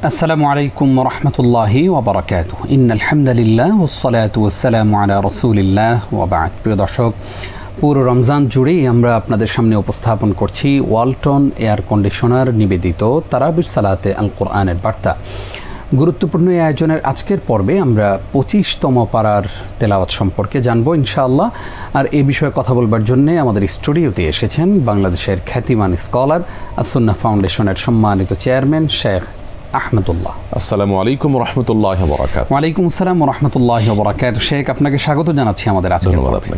আসসালামু আলাইকুম ওয়া রাহমাতুল্লাহি ওয়া বারাকাতুহু। ইন্নাল হামদালিল্লাহ ওয়াস সালাতু ওয়াস সালামু আলা রাসূলিল্লাহ ওয়া বা'দ। প্রিয় দর্শক, পুরো রমজান জুড়েই আমরা আপনাদের সামনে উপস্থাপন করছি ওয়ালটন এয়ার কন্ডিশনার নিবেদিত তারাবির সালাতে আল কোরআনের বার্তা। গুরুত্বপূর্ণ এই আয়োজনের আজকের পর্বে আমরা 25তম পারার তেলাওয়াত সম্পর্কে জানবো ইনশাআল্লাহ। আর এই বিষয়ে কথা বলবার জন্যে আমাদের স্টুডিওতে এসেছেন বাংলাদেশের খ্যাতিমান স্কলার আসুন্নাহ ফাউন্ডেশনের সম্মানিত চেয়ারম্যান শেখ আহমদুল্লাহ। আসসালামু আলাইকুম ওয়া রাহমাতুল্লাহি ওয়া বারাকাতুহু। ওয়ালাইকুম আসসালাম ওয়া রাহমাতুল্লাহি ওয়া বারাকাতুহু। শেখ, আপনাকে স্বাগত জানাচ্ছি আমাদের আজকের পর্বে।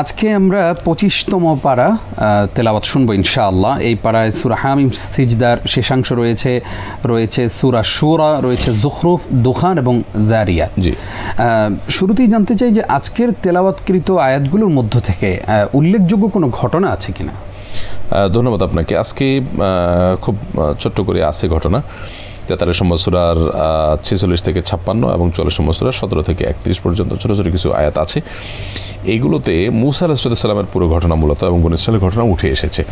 আজকে আমরা 25তম পারা তেলাওয়াত শুনবো ইনশাআল্লাহ। এই পারায় সূরা হামিম সিজদার শেষাংশ রয়েছে সূরা শুরা, রয়েছে যুখরুফ, দুখান এবং জারিয়াত। জি, শুরুতেই জানতে চাই যে আজকের তেলাওয়াতকৃত আয়াতগুলোর মধ্য থেকে উল্লেখযোগ্য কোনো ঘটনা আছে কিনা? ধন্যবাদ আপনাকে। আজকে খুব ছোট্ট করে আছে ঘটনা। 43 নম্বর সূরার 46 থেকে 56 এবং 44 নম্বর সূরার 17 থেকে 31 পর্যন্ত ছোট ছোট কিছু আয়াত আছে। এইগুলোতে মূসা আলাইহিস সালামের পুরো ঘটনা মূলত এবং বনী ইসরাঈলের ঘটনা উঠে এসেছে।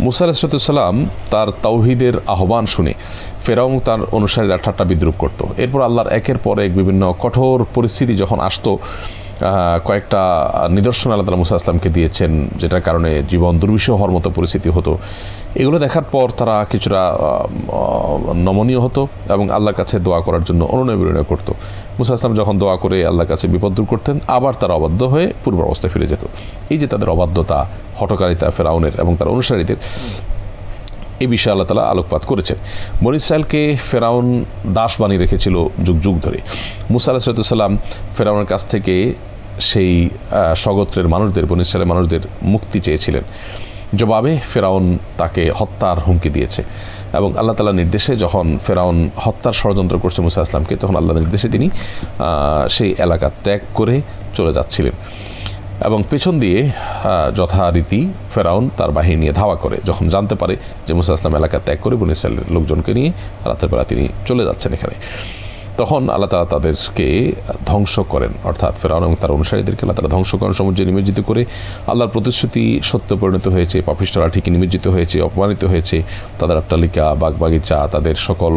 মূসা আলাইহিস সালাম তার তাওহীদের আহ্বান শুনে ফেরাউন তার অনুসারীরা ঠাট্টা বিদ্রূপ করত। এরপর আল্লাহর একের পর এক বিভিন্ন কঠোর পরিস্থিতি যখন আসতো, কয়েকটা নিদর্শন আল্লাহ তাআলা মূসা আসলামকে দিয়েছেন, যেটার কারণে জীবন দুর্বিষহ হওয়ার মতো পরিস্থিতি হতো। এগুলো দেখার পর তারা কিছুটা নমনীয় হতো এবং আল্লাহর কাছে দোয়া করার জন্য অনুনয় বিনয় করতো। মূসা আসলাম যখন দোয়া করে আল্লাহর কাছে বিপদ দূর করতেন, আবার তারা অবাধ্য হয়ে পূর্ব অবস্থায় ফিরে যেত। এই যে তাদের অবাধ্যতা, হঠকারিতা ফেরাউনের এবং তার অনুসারীদের, এই বিষয়ে আল্লাহ তাআলা আলোকপাত করেছেন। বনী ইসরাঈলকে ফেরাউন দাস বানিয়ে রেখেছিল যুগ যুগ ধরে। মূসা আলাইহিস সালাম ফেরাউনের কাছ থেকে সেই স্বগোত্রের মানুষদের, বনী ইসরাঈলের মানুষদের মুক্তি চেয়েছিলেন। জবাবে ফেরাউন তাকে হত্যার হুমকি দিয়েছে এবং আল্লাহ তাআলার নির্দেশে যখন ফেরাউন হত্যার ষড়যন্ত্র করছে মূসা আসলামকে, তখন আল্লাহর নির্দেশে তিনি সেই এলাকা ত্যাগ করে চলে যাচ্ছিলেন এবং পেছন দিয়ে যথারীতি ফেরাউন তার বাহিনী নিয়ে ধাওয়া করে। যখন জানতে পারে যে মূসা আসলাম এলাকা ত্যাগ করে বনী ইসরাঈলের লোকজনকে নিয়ে রাতের বেলা তিনি চলে যাচ্ছেন এখানে, তখন আল্লাহ তাআলা তাদেরকে ধ্বংস করেন, অর্থাৎ ফেরাউন এবং তার অনুসারীদেরকে আল্লাহ তাআলা ধ্বংস করেন, সমুদ্রে নিমজ্জিত করে। আল্লাহর প্রতিশ্রুতি সত্য পরিণত হয়েছে, পাপিষ্ঠরা ঠিকই নিমজ্জিত হয়েছে, অপমানিত হয়েছে। তাদের অট্টালিকা, বাগবাগিচা, তাদের সকল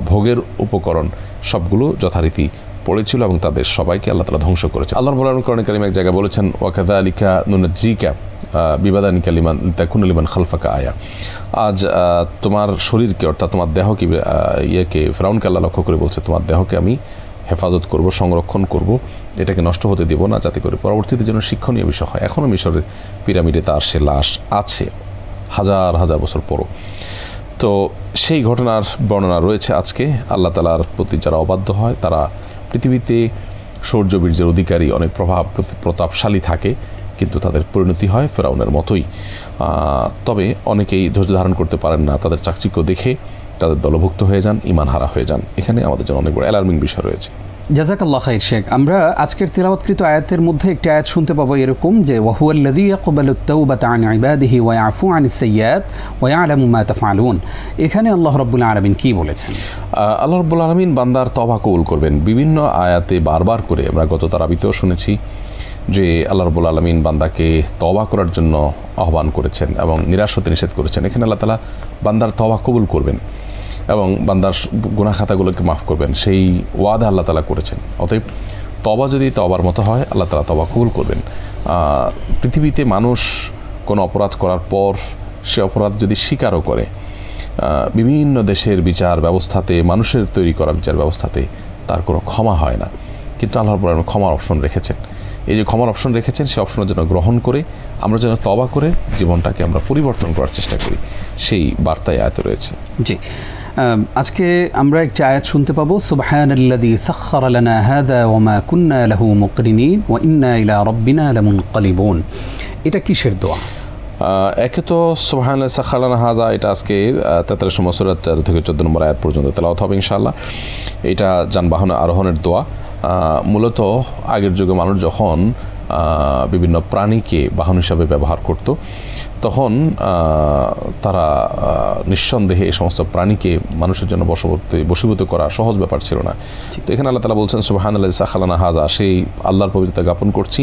ভোগের উপকরণ সবগুলো যথারীতি পড়েছিল এবং তাদের সবাইকে আল্লাহ তাআলা ধ্বংস করেছেন। আল্লাহর বলেন কোরআনে কারীমে এক জায়গায় বলেছেন, ওয়াকাযালিকা নুনজ্জিকা বিবাদানিকা লিমান তাকুনা লিমান খালফাকা আয়া। আজ তোমার শরীরকে, অর্থাৎ তোমার দেহকে, ফেরাউনকে আল্লাহ লক্ষ্য করে বলছে, তোমার দেহকে আমি হেফাজত করব, সংরক্ষণ করব, এটাকে নষ্ট হতে দেব না, যাতে করে পরবর্তীতে যেন শিক্ষণীয় বিষয় হয়। এখনও মিশরের পিরামিডে তার সে লাশ আছে হাজার হাজার বছর পরও। তো সেই ঘটনার বর্ণনা রয়েছে আজকে। আল্লাহ তাআলার প্রতি যারা অবাধ্য হয়, তারা পৃথিবীতে শৌর্য বীর্যের অধিকারী, অনেক প্রতাপশালী থাকে, কিন্তু তাদের পরিণতি হয় ফেরাউনের মতোই। তবে অনেকেই ধৈর্য ধারণ করতে পারেন না, তাদের চাকচিক্য দেখে তাদের দলভুক্ত হয়ে যান, ঈমান হারা হয়ে যান। এখানে আমাদের জন্য অনেক বড় অ্যালার্মিং বিষয় রয়েছে। জাযাকাল্লাহ খাইর শেখ। আমরা আজকের তিলাওয়াতকৃত আয়াতের মধ্যে একটি আয়াত শুনতে পাবো এরকম যে ওয়াহুয়াল্লাযী ইয়াকবালুত তাওবাতা আন ইবাদিহি ওয়া ইয়াফু আনিস সাইয়্যাত ওয়া ইয়ালামু মা তাফআলুন। এখানে আল্লাহ রাব্বুল আলামিন কি বলেছেন? আল্লাহ রাব্বুল আলামিন বান্দার তওবা কবুল করবেন। বিভিন্ন আয়াতে বারবার করে আমরা গত তারাবিতেও শুনেছি যে আল্লাহ রাব্বুল আলামিন বান্দাকে তওবা করার জন্য আহ্বান করেছেন এবং নিরাশ হতে নিষেধ করেছেন। এখানে আল্লাহ তাআলা বান্দার তওবা কবুল করবেন এবং বান্দার গুনাহ খাতাগুলোকে মাফ করবেন, সেই ওয়াদা আল্লাহ তাআলা করেছেন। অতএব তওবা যদি তওবার মতো হয়, আল্লাহ তাআলা তওবা কবুল করবেন। পৃথিবীতে মানুষ কোনো অপরাধ করার পর সে অপরাধ যদি স্বীকারও করে, বিভিন্ন দেশের বিচার ব্যবস্থাতে, মানুষের তৈরি করা বিচার ব্যবস্থাতে তার কোনো ক্ষমা হয় না। কিন্তু আল্লাহ রাব্বুল আলামিন ক্ষমার অপশন রেখেছেন। এই যে ক্ষমার অপশন রেখেছেন, সেই অপশনের জন্য গ্রহণ করে আমরা যেন তওবা করে জীবনটাকে আমরা পরিবর্তন করার চেষ্টা করি, সেই বার্তায় আয়াত রয়েছে। জি, আজকে আমরা একটি আয়াত শুনতে পাবো, সুবহানাল্লাযী সাখখারা লানা হাযা ওয়া মা কুন্না লাহু মুকরিনিন ওয়া ইন্না ইলা রাব্বিনা লামুনকালিবুন। এটা কিসের দোয়া? একে তো সুবহানাল্লাযী সাখখারা লানা হাযা, এটা আজকে 43 নম্বর সূরা 13 থেকে 14 নম্বর আয়াত পর্যন্ত তেলাওয়াত হবে ইনশাআল্লাহ। এটা যানবাহন আরোহণের দোয়া। মূলত আগের যুগে মানুষ যখন বিভিন্ন প্রাণীকে বাহন হিসাবে ব্যবহার করত, তখন তারা নিঃসন্দেহে এই সমস্ত প্রাণীকে মানুষের জন্য বশীভূত করা সহজ ব্যাপার ছিল না। তো এখানে আল্লাহ তাআলা বলছেন, সুবহানাল্লাযী সাখখারা লানা হাযা, সেই আল্লাহর পবিত্রতা জ্ঞাপন করছি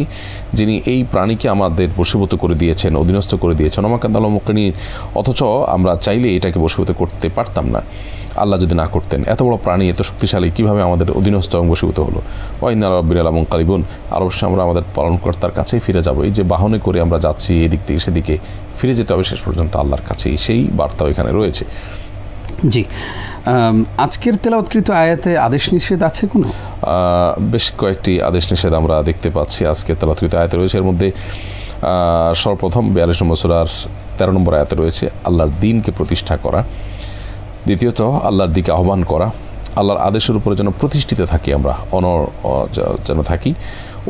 যিনি এই প্রাণীকে আমাদের বশীভূত করে দিয়েছেন, অধীনস্থ করে দিয়েছেন। ওয়া মা কুন্না লাহু মুকরিনিন, অথচ আমরা চাইলে এটাকে বশীভূত করতে পারতাম না। আল্লাহ যদি না করতেন, এত বড় প্রাণী এত শক্তিশালী কীভাবে আমাদের অধীনস্থ এবং বশীভূত হলো। ওয়াইন্না রাব্বিল আলামিন কারিবুন, আর অবশ্যই আমরা আমাদের পালনকর্তার কাছেই ফিরে যাব। এই যে বাহনে করে আমরা যাচ্ছি এদিক থেকে সেদিকে, ফিরে যেতে হবে শেষ পর্যন্ত আল্লাহর কাছেই, সেই বার্তাও এখানে রয়েছে। জি, আজকের তেলাওয়াতকৃত আয়াতে আদেশ নিষেধ আছে কোনো? বেশ কয়েকটি আদেশ নিষেধ আমরা দেখতে পাচ্ছি আজকের তেলাওয়াতকৃত আয়াতে রয়েছে। এর মধ্যে সর্বপ্রথম 42 নম্বর সূরার 13 নম্বর আয়াতে রয়েছে আল্লাহর দ্বীনকে প্রতিষ্ঠা করা। দ্বিতীয়ত আল্লাহর দিকে আহ্বান করা, আল্লাহর আদেশের উপরে যেন প্রতিষ্ঠিত থাকি আমরা, যেন থাকি,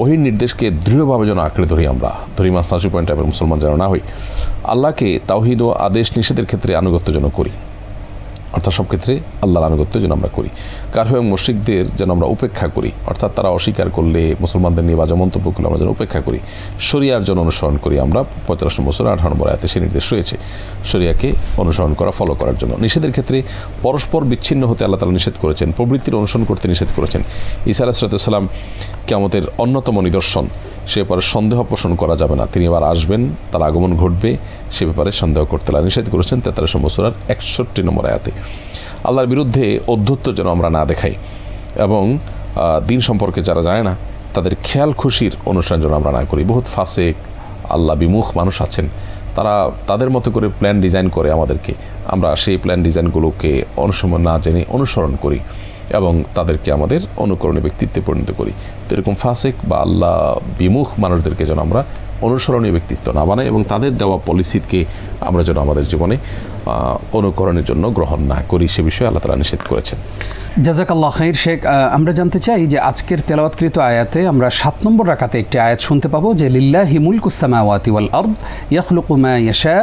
ওহির নির্দেশকে দৃঢ়ভাবে যেন আঁকড়ে ধরি আমরা, ধরিমা সাঁচু পয়েন্ট টাইপের মুসলমান যেন না হই। আল্লাহকে তাওহীদ ও আদেশ নিষেধের ক্ষেত্রে আনুগত্য যেন করি, অর্থাৎ সব ক্ষেত্রে আল্লাহর আনুগত্য যেন আমরা করি। কাফির এবং মুশরিকদের যেন আমরা উপেক্ষা করি, অর্থাৎ তারা অস্বীকার করলে মুসলমানদের নিয়ে বাজে মন্তব্য করলে আমরা যেন উপেক্ষা করি। শরিয়ার জন্য অনুসরণ করি আমরা, 45 নম্বর সূরা 18 নম্বর আয়াতে সে নির্দেশ রয়েছে শরিয়াকে অনুসরণ করা, ফলো করার জন্য। নিষেধের ক্ষেত্রে পরস্পর বিচ্ছিন্ন হতে আল্লাহ তাআলা নিষেধ করেছেন, প্রবৃত্তির অনুসরণ করতে নিষেধ করেছেন। ঈসা আলাইহিস সালাম কিয়ামতের অন্যতম নিদর্শন, সে ব্যাপারে সন্দেহ পোষণ করা যাবে না, তিনি এবার আসবেন, তার আগমন ঘটবে, সে ব্যাপারে সন্দেহ করতে নিষেধ করেছেন 43 নম্বর সূরার 61 নম্বর আয়াতে। আল্লাহর বিরুদ্ধে অধ্যত্ব যেন আমরা না দেখাই, এবং দিন সম্পর্কে যারা জানে না তাদের খেয়াল খুশির অনুসরণ যেন আমরা না করি। বহুত ফাসেক আল্লাহ বিমুখ মানুষ আছেন, তারা তাদের মতো করে প্ল্যান ডিজাইন করে আমাদেরকে, আমরা সেই প্ল্যান ডিজাইনগুলোকে অনুসরণ না জেনে অনুসরণ করি এবং তাদেরকে আমাদের অনুকরণীয় ব্যক্তিত্বে পরিণত করি। তো এরকম ফাসেক বা আল্লাহ বিমুখ মানুষদেরকে যেন আমরা অনুসরণীয় ব্যক্তিত্ব না বানাই, এবং তাদের দেওয়া পলিসিকে আমরা যেন আমাদের জীবনে অনুকরণের জন্য গ্রহণ না করি, সে বিষয়ে আল্লাহ তাআলা নিষেধ করেছেন। জাযাকাল্লাহ খাইর। শেখ, আমরা জানতে চাই যে আজকের তেলাওয়াতকৃত আয়াতে আমরা 7 নম্বর রাকাতে একটি আয়াত শুনতে পাবো যে লিল্লাহি মুলকুস সামাওয়াতি ওয়াল আরদ ইয়াখলুকু মা ইয়াশা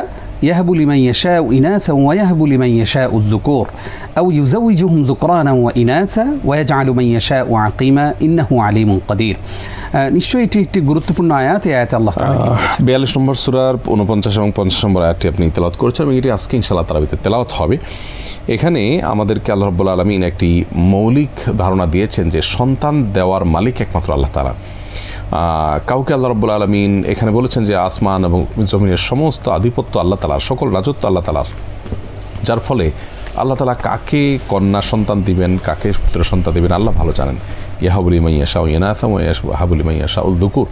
يهب لمن يشاء إناثا ويهب لمن يشاء الذكور أو يزوجهم ذكرانا وإناثا ويجعل من يشاء عقيما إنه عليم قدير। নিশ্চয়ই এটি একটি গুরুত্বপূর্ণ আয়াত। এই আয়াতে আল্লাহ তাআলা 42 নম্বর সূরার 49 এবং 50 নম্বর আয়াতটি আপনি তেলাওয়াত করেছেন, এবং এটি আজকে ইনশাআল্লাহ তারাবিতে তেলাওয়াত হবে। এখানে আমাদেরকে আল্লাহ রাব্বুল আলামিন একটি মৌলিক ধারণা দিয়েছেন যে সন্তান দেওয়ার মালিক একমাত্র আল্লাহ তাআলা। কাউকে আল্লাহ রাব্বুল আলামিন এখানে বলেছেন যে আসমান এবং জমিনের সমস্ত আধিপত্য আল্লাহ তাআলার, সকল রাজত্ব আল্লাহ তাআলার, যার ফলে আল্লাহ তাআলা কাকে কন্যা সন্তান দিবেন, কাকে পুত্র সন্তান দিবেন আল্লাহ ভালো জানেন। ইয়াহাবু লিমান ইয়াশাউ ইনাসা ওয়া ইয়াহাবু লিমান ইয়াশাউল যুকুর,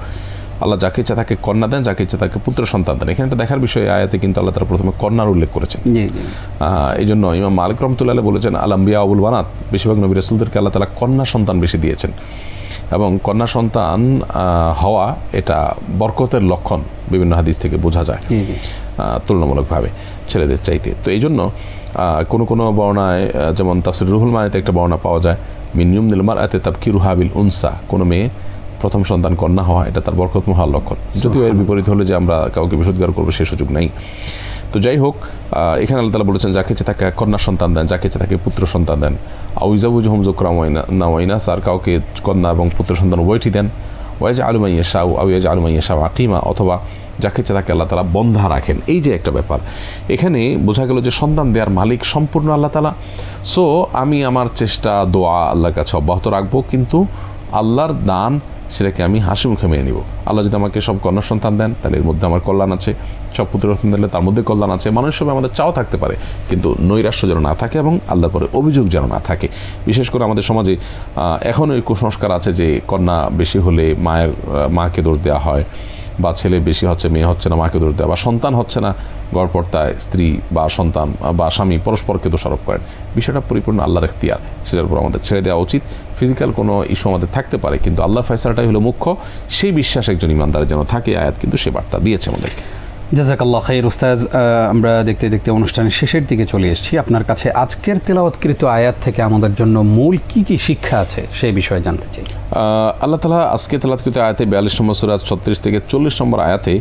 আল্লাহ যাকে ইচ্ছা তাকে কন্যা দেন, যাকে ইচ্ছা তাকে পুত্র সন্তান দেন। এখানে একটা দেখার বিষয়, আয়াতে কিন্তু আল্লাহ তাআলা প্রথমে কন্যার উল্লেখ করেছেন। এই জন্য ইমাম মালিক রহমতুল্লাহ আলাইহি বলেছেন আল আম্বিয়া ওয়াল বানাত, বেশিরভাগ নবী রাসূলদেরকে আল্লাহ তাআলা কন্যা সন্তান বেশি দিয়েছেন, এবং কন্যা সন্তান হওয়া এটা বরকতের লক্ষণ বিভিন্ন হাদিস থেকে বোঝা যায় তুলনামূলকভাবে ছেলেদের চাইতে। তো এই জন্য কোনো কোনো বর্ণায়, যেমন তাফসীর রুহুল মানিতে একটা বর্ণনা পাওয়া যায় মিন ইউমনিল মারআতি তাবকিরুহা বিল উনসা, কোনো মেয়ে প্রথম সন্তান কন্যা হওয়া এটা তার বরকতময় হওয়ার লক্ষণ। যদিও এর বিপরীত হলে যে আমরা কাউকে বিশুদ্ধগার করবো সে সুযোগ নেই। তো যাই হোক, এখানে আল্লাহ তাআলা বলেছেন যাকে ইচ্ছে তাকে কন্যা সন্তান দেন, যাকে ইচ্ছে তাকে পুত্র সন্তান দেন। আউইজাবুজহুম যুকরাম ওয়াইনা, আর কাউকে কন্যা এবং পুত্র সন্তান উভয়টি দেন। ওয়াজআলু মান ইয়াশাউ আও ইয়াজআলু মান ইয়াশাউ আকিমা, অথবা যাকে ইচ্ছে তাকে আল্লাহ তাআলা বন্ধা রাখেন। এই যে একটা ব্যাপার, এখানে বোঝা গেল যে সন্তান দেওয়ার মালিক সম্পূর্ণ আল্লাহ তাআলা। সো আমি আমার চেষ্টা দোয়া আল্লাহর কাছে অব্যাহত রাখবো, কিন্তু আল্লাহর দান সেটাকে আমি হাসি মুখে মেনে নিব। আল্লাহ যদি আমাকে সব কন্যা সন্তান দেন তাহলে এর মধ্যে আমার কল্যাণ আছে, সব পুত্র সন্তান দিলে তার মধ্যে কল্যাণ আছে। মানুষের সঙ্গে আমাদের চাও থাকতে পারে, কিন্তু নৈরাশ্য যেন না থাকে এবং আল্লাহর পরে অভিযোগ যেন না থাকে। বিশেষ করে আমাদের সমাজে এখন ওই কুসংস্কার আছে যে কন্যা বেশি হলে মাকে দোষ দেওয়া হয়, বা ছেলে বেশি হচ্ছে মেয়ে হচ্ছে না মাকে দোষ দেওয়া, বা সন্তান হচ্ছে না গড়পড়তায় স্ত্রী বা সন্তান বা স্বামী পরস্পরকে দোষারোপ করেন। বিষয়টা পরিপূর্ণ আল্লাহর এখতিয়ার, সেটার উপর আমাদের ছেড়ে দেওয়া উচিত। ফিজিক্যাল কোনো ইস্যু আমাদের থাকতে পারে, কিন্তু আল্লাহর ফয়সালাটাই হলো মুখ্য, সেই বিশ্বাস একজন ইমানদারের যেন থাকে। আয়াত কিন্তু সে বার্তা দিয়েছে আমাদেরকে। জাযাকাল্লাহ খাইর। উস্তাজ, আমরা দেখতে দেখতে অনুষ্ঠানের শেষের দিকে চলে এসেছি। আপনার কাছে আজকের তেলাওয়াতকৃত আয়াত থেকে আমাদের জন্য মূল কি কি শিক্ষা আছে সেই বিষয়ে জানতে চাই। আল্লাহ তাআলা আজকে তেলাওয়াতকৃত আয়াতে 42 নম্বর সূরা 36 থেকে 40 নম্বর আয়াতে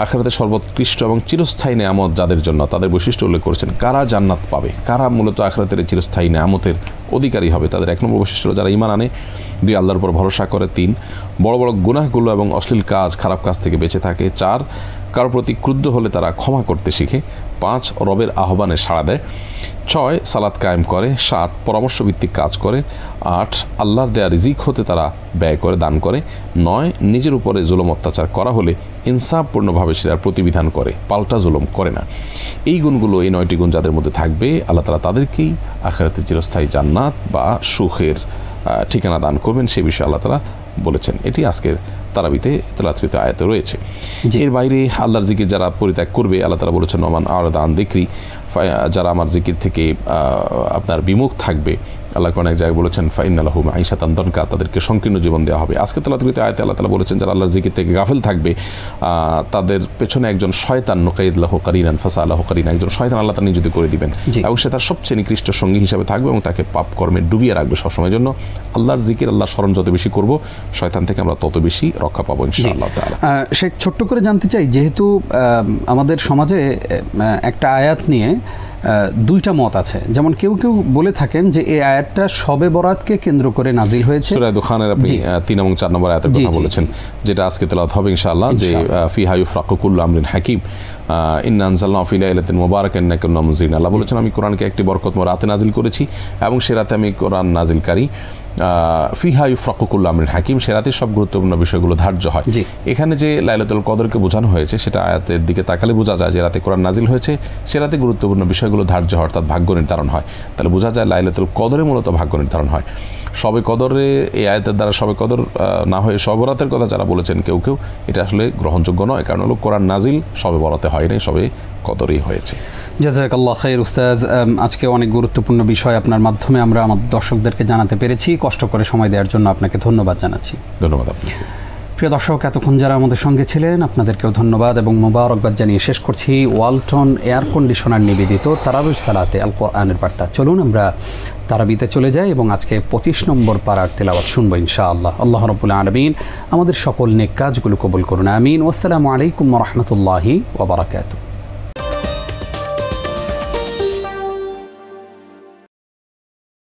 আখিরাতে সর্বোৎকৃষ্ট এবং চিরস্থায়ী নেয়ামত যাদের জন্য, তাদের বৈশিষ্ট্য উল্লেখ করেছেন। কারা জান্নাত পাবে, কারা মূলত আখিরাতের চিরস্থায়ী নেয়ামতের অধিকারী হবে, তাদের 1 নম্বর বৈশিষ্ট্য যারা ঈমান আনে, 2 আল্লাহর উপর ভরসা করে, 3 বড় বড় গুনাহগুলো এবং অশ্লীল কাজ খারাপ কাজ থেকে বেঁচে থাকে, 4 কারো প্রতি ক্রুদ্ধ হলে তারা ক্ষমা করতে শিখে, 5 রবের আহ্বানে সাড়া দেয়, 6 সালাত কায়েম করে, 7 পরামর্শভিত্তিক কাজ করে, 8 আল্লাহর দেয়া রিজিক হতে তারা ব্যয় করে, দান করে, 9 নিজের উপরে জুলুম অত্যাচার করা হলে ইনসাফপূর্ণভাবে সেটার প্রতিবিধান করে, পাল্টা জুলুম করে না। এই গুণগুলো, এই 9টি গুণ যাদের মধ্যে থাকবে, আল্লাহ তাআলা তাদেরকেই আখিরাতে চিরস্থায়ী জান্নাত বা সুখের ঠিকানা দান করবেন, সে বিষয়ে আল্লাহ তাআলা বলেছেন। এটি আজকের তারাবিতে তেলাওয়াতকৃত আয়াতে রয়েছে। এর বাইরে আল্লাহর জিকির যারা পরিত্যাগ করবে, আল্লাহ তাআলা বলেছেন ওমান আরাদা আন যিকরি, যারা আমার জিকির থেকে আপনার বিমুখ থাকবে, আল্লাহ অনেক জায়গায় বলেছেন ফাইন্না লাহু মাঈশাতান দানকা, তাদেরকে সংকীর্ণ জীবন দেওয়া হবে। আজকে তেলাওয়াতকৃত আয়াতে আল্লাহ তাআলা বলেছেন যারা আল্লাহর জিকির থেকে গাফিল থাকবে, তাদের পেছনে একজন শয়তান নুকাইদ লাহু কারিনান ফাসালাহু কারিনা, একজন শয়তান আল্লাহ তাআলা নিযুক্ত করে দিবেন এবং সে তার সবচেয়ে নিকৃষ্ট সঙ্গী হিসেবে থাকবে এবং তাকে পাপ কর্মে ডুবিয়ে রাখবে সবসময়ের জন্য। আল্লাহর জিকির, আল্লাহর স্মরণ যত বেশি করব, শয়তান থেকে আমরা তত বেশি রক্ষা পাবো ইনশাআল্লাহ তাআলা। শেখ, ছোট্ট করে জানতে চাই, যেহেতু আমাদের সমাজে একটা আয়াত নিয়ে দুইটা মত আছে, যেমন কেউ কেউ বলে থাকেন যে এই আয়াতটা শবে বরাতকে কেন্দ্র করে নাজিল হয়েছে। সূরা দুখানের আপনি 3 এবং 4 নম্বর আয়াতের কথা বলেছেন, যেটা আজকে তেলাওয়াত হবে ইনশাআল্লাহ, যে ফিহা ইউফরাকু কুল্লু আমরিন হাকিম ইন্না আনজালনাহু ফি লাইলাতিন মুবারাকাতিন ইন্না কুন্না মুনজিরিন। আল্লাহ বলেছেন আমি কোরআনকে একটি বরকতময় রাতে নাজিল করেছি এবং সে রাতে আমি কোরআন নাজিলকারী। ফিহা ইউফরাকু কুল্লু আমরিন হাকিম, সে রাতে সব গুরুত্বপূর্ণ বিষয়গুলো ধার্য হয়। এখানে যে লাইলাতুল কদরকে বোঝানো হয়েছে, সেটা আয়াতের দিকে তাকালে বোঝা যায় যে রাতে কোরআন নাজিল হয়েছে, সে রাতে গুরুত্বপূর্ণ বিষয়গুলো ধার্য হয়, অর্থাৎ ভাগ্য নির্ধারণ হয়। তাহলে বোঝা যায় লাইলাতুল কদরে মূলত ভাগ্য নির্ধারণ হয়। শবে কদরে এই আয়াতের দ্বারা শবে কদর না হয়ে শবে বরাতের কথা যারা বলেছেন কেউ কেউ, এটা আসলে গ্রহণযোগ্য নয়, কারণ হলো কোরআন নাজিল শবে বরাতে হয় নাই, শবে কদরেই হয়েছে। জাযাকাল্লাহ খাইর উস্তাজ, আজকে অনেক গুরুত্বপূর্ণ বিষয় আপনার মাধ্যমে আমরা আমাদের দর্শকদেরকে জানাতে পেরেছি। কষ্ট করে সময় দেওয়ার জন্য আপনাকে ধন্যবাদ জানাচ্ছি। ধন্যবাদ আপনাকে। প্রিয় দর্শক, এতক্ষণ যারা আমাদের সঙ্গে ছিলেন আপনাদেরকেও ধন্যবাদ এবং মোবারকবাদ জানিয়ে শেষ করছি ওয়ালটন এয়ার কন্ডিশনার নিবেদিত তারাবির সালাতে আল কোরআনের বার্তা। চলুন আমরা তারাবিতে চলে যাই এবং আজকে 25 নম্বর পারার তেলাওয়াত শুনবো ইনশাআল্লাহ। আল্লাহ রাব্বুল আলামিন আমাদের সকল নেক কাজগুলো কবুল করুন, আমিন। ওয়াসসালামু আলাইকুম ওয়া রাহমাতুল্লাহি ওয়া বারাকাতুহু।